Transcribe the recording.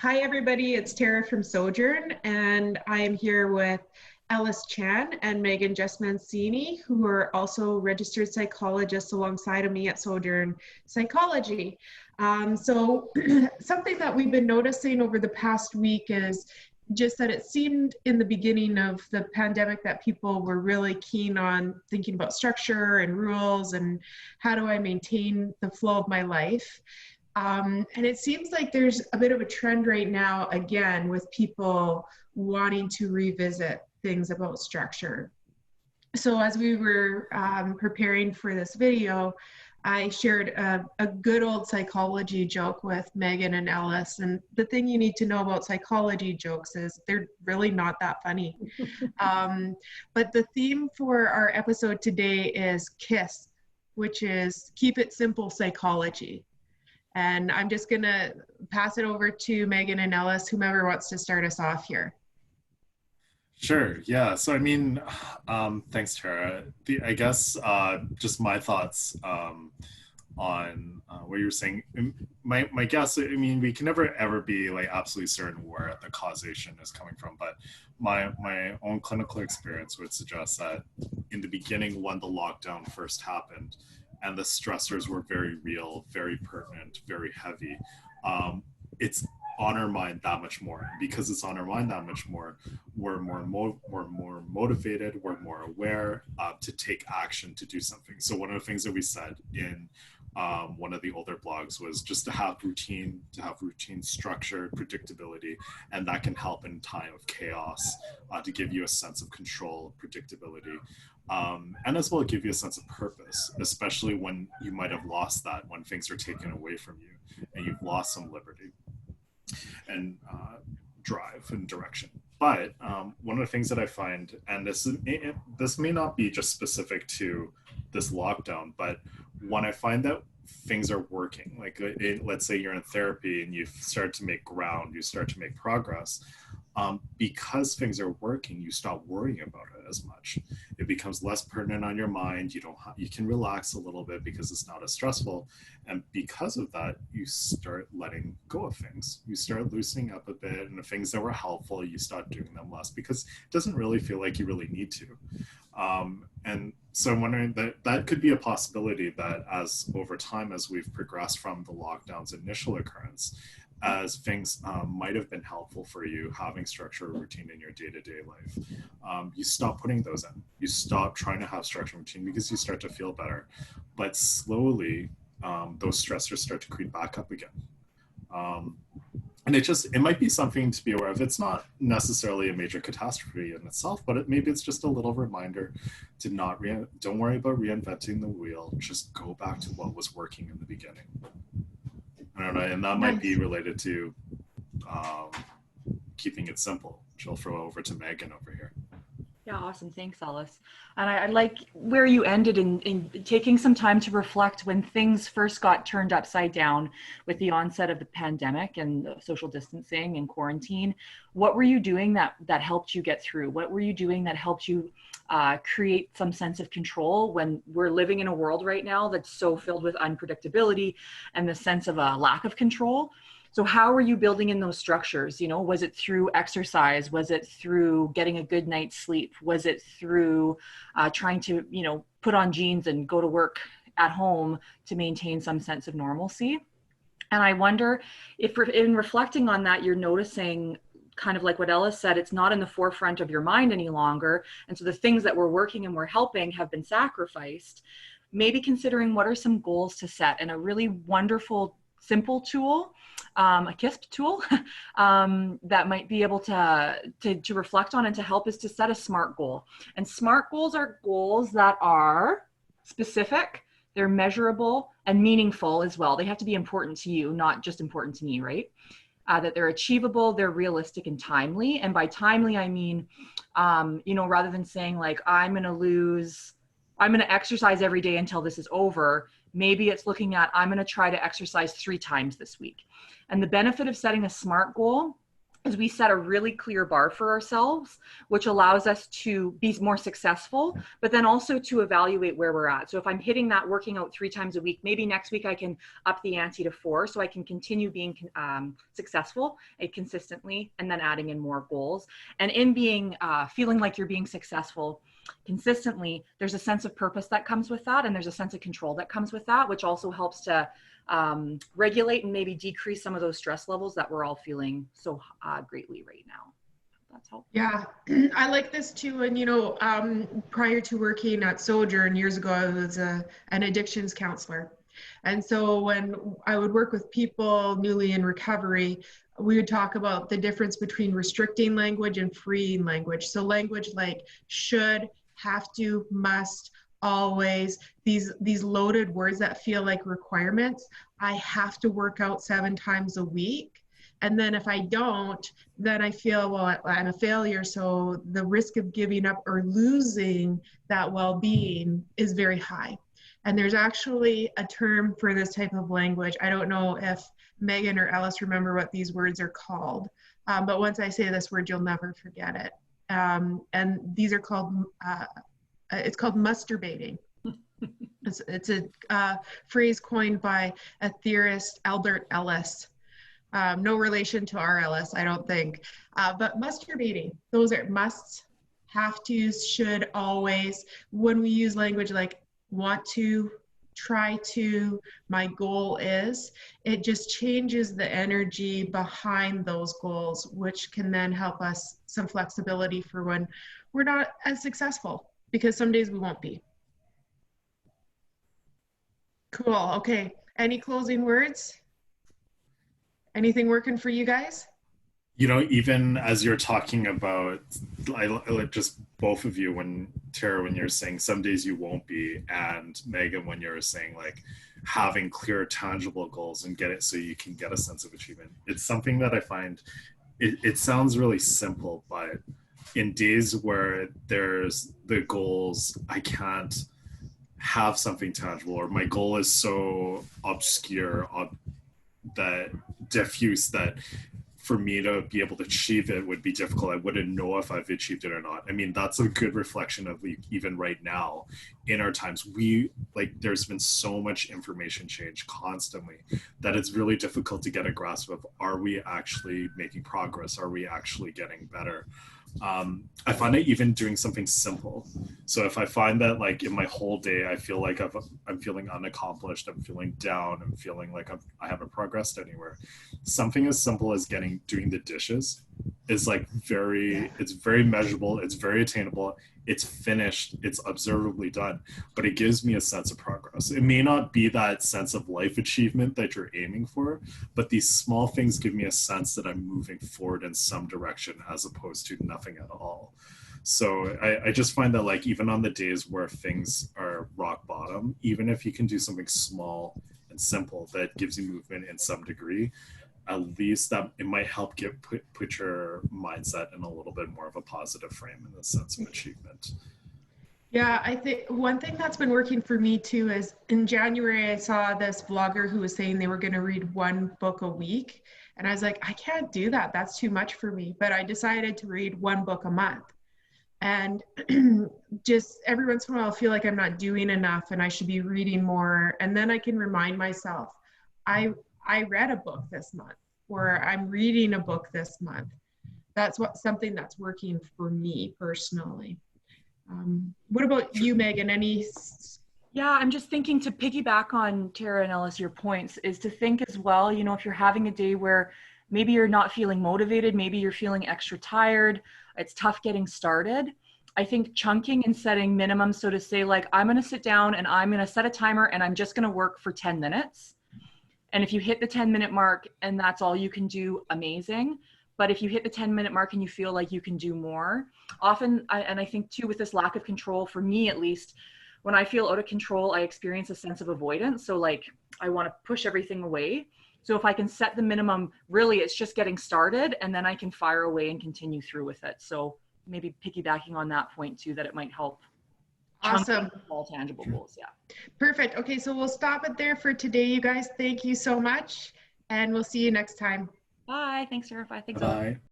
Hi, everybody. It's Tara from Sojourn, and I am here with Ellis Chan and Megan Just-Mancini, who are also registered psychologists alongside of me at Sojourn Psychology. Something that we've been noticing over the past week is just that it seemed in the beginning of the pandemic that people were really keen on thinking about structure and rules and how do I maintain the flow of my life. And it seems like there's a bit of a trend right now, again, with people wanting to revisit things about structure. So as we were preparing for this video, I shared a good old psychology joke with Megan and Ellis. And the thing you need to know about psychology jokes is they're really not that funny. But the theme for our episode today is KISS, which is Keep It Simple Psychology. And I'm just going to pass it over to Megan and Ellis, whomever wants to start us off here. Sure. Yeah. So, I mean, thanks, Tara. I guess just my thoughts on what you were saying. My guess, I mean, we can never ever be like absolutely certain where the causation is coming from, but my own clinical experience would suggest that in the beginning, when the lockdown first happened, and the stressors were very real, very pertinent, very heavy, it's on our mind that much more. Because it's on our mind that much more, we're more motivated, we're more aware to take action to do something. So one of the things that we said in one of the older blogs was just to have routine, structure, predictability, and that can help in time of chaos to give you a sense of control, predictability, and as well give you a sense of purpose, especially when you might have lost that, when things are taken away from you and you've lost some liberty and drive and direction. But one of the things that I find, and this may not be just specific to this lockdown, but when I find that things are working, like let's say you're in therapy and you start to make ground, you start to make progress, because things are working, you stop worrying about it as much. It becomes less pertinent on your mind. You can relax a little bit because it's not as stressful. And because of that, you start letting go of things. You start loosening up a bit, and the things that were helpful, you start doing them less because it doesn't really feel like you really need to. And so I'm wondering that could be a possibility that as over time, as we've progressed from the lockdown's initial occurrence, as things might have been helpful for you, having structure or routine in your day-to-day life, you stop putting those in. You stop trying to have structure and routine because you start to feel better. But slowly, those stressors start to creep back up again. And it might be something to be aware of. It's not necessarily a major catastrophe in itself, but maybe it's just a little reminder to don't worry about reinventing the wheel. Just go back to what was working in the beginning. I don't know, and that might be related to keeping it simple, which I'll throw over to Megan over here. Yeah, awesome. Thanks, Ellis. And I like where you ended in taking some time to reflect when things first got turned upside down with the onset of the pandemic and the social distancing and quarantine. What were you doing that helped you get through? What were you doing that helped you create some sense of control when we're living in a world right now that's so filled with unpredictability and the sense of a lack of control? So how are you building in those structures? You know, was it through exercise? Was it through getting a good night's sleep? Was it through trying to, put on jeans and go to work at home to maintain some sense of normalcy? And I wonder if in reflecting on that, you're noticing kind of like what Ellis said, it's not in the forefront of your mind any longer. And so the things that were working and were helping have been sacrificed. Maybe considering what are some goals to set, and a really wonderful, simple tool, a KISS tool that might be able to reflect on and to help is to set a SMART goal. And SMART goals are goals that are specific, they're measurable, and meaningful as well. They have to be important to you, not just important to me, right? That they're achievable, they're realistic and timely. And by timely, I mean, rather than saying like, I'm going to exercise every day until this is over, maybe it's looking at, I'm going to try to exercise 3 times this week. And the benefit of setting a SMART goal is we set a really clear bar for ourselves, which allows us to be more successful, but then also to evaluate where we're at. So if I'm hitting that working out 3 times a week, maybe next week I can up the ante to 4, so I can continue being successful and consistently, and then adding in more goals. And in being, feeling like you're being successful consistently, there's a sense of purpose that comes with that, and there's a sense of control that comes with that, which also helps to regulate and maybe decrease some of those stress levels that we're all feeling so greatly right now. That's helpful. Yeah, I like this too. And, you know, prior to working at Sojourn years ago, I was an addictions counselor. And so when I would work with people newly in recovery, we would talk about the difference between restricting language and freeing language. So language like should, have to, must, always, these loaded words that feel like requirements. I have to work out 7 times a week. And then if I don't, then I feel, well, I'm a failure. So the risk of giving up or losing that well-being is very high. And there's actually a term for this type of language. I don't know if Megan or Ellis remember what these words are called, but once I say this word, you'll never forget it. And these are called, it's called masturbating. It's a phrase coined by a theorist, Albert Ellis. No relation to our Ellis, I don't think. But masturbating, those are musts, have tos, should, always. When we use language like want to, try to, my goal is, it just changes the energy behind those goals, which can then help us some flexibility for when we're not as successful, because some days we won't be. Cool. Okay. Any closing words? Anything working for you guys? You know, even as you're talking about, I like just both of you, when Tara, when you're saying some days you won't be, and Megan, when you're saying like having clear, tangible goals and get it so you can get a sense of achievement. It's something that I find, it sounds really simple, but in days where there's the goals, I can't have something tangible, or my goal is so obscure, that diffuse, that for me to be able to achieve it would be difficult. I wouldn't know if I've achieved it or not. I mean, that's a good reflection of even right now in our times. There's been so much information change constantly that it's really difficult to get a grasp of, are we actually making progress? Are we actually getting better? I find it even doing something simple. So if I find that like in my whole day, I feel like I'm feeling unaccomplished, I'm feeling down, I'm feeling like I haven't progressed anywhere. Something as simple as doing the dishes is like it's very measurable, it's very attainable, it's finished, it's observably done, but it gives me a sense of progress. It may not be that sense of life achievement that you're aiming for, but these small things give me a sense that I'm moving forward in some direction as opposed to nothing at all. So I just find that like even on the days where things are rock bottom, even if you can do something small and simple that gives you movement in some degree, at least that it might help put your mindset in a little bit more of a positive frame in the sense of achievement. Yeah, I think one thing that's been working for me too is in January, I saw this vlogger who was saying they were going to read 1 book a week. And I was like, I can't do that. That's too much for me. But I decided to read 1 book a month. And just every once in a while, I feel like I'm not doing enough and I should be reading more. And then I can remind myself, I read a book this month, or I'm reading a book this month. That's something that's working for me personally. What about you, Megan? Yeah, I'm just thinking, to piggyback on Tara and Ellis, your points, is to think as well, you know, if you're having a day where maybe you're not feeling motivated, maybe you're feeling extra tired, it's tough getting started. I think chunking and setting minimums, so to say, like, I'm going to sit down and I'm going to set a timer and I'm just going to work for 10 minutes. And if you hit the 10-minute mark and that's all you can do, amazing. But if you hit the 10-minute mark and you feel like you can do more, often, and I think too, with this lack of control, for me at least, when I feel out of control, I experience a sense of avoidance. So like, I want to push everything away. So if I can set the minimum, really it's just getting started, and then I can fire away and continue through with it. So maybe piggybacking on that point too, that it might help. Awesome. All tangible goals. Yeah. Perfect. Okay, so we'll stop it there for today, you guys. Thank you so much, and we'll see you next time. Bye. Thanks, Sarah. Thanks. Bye.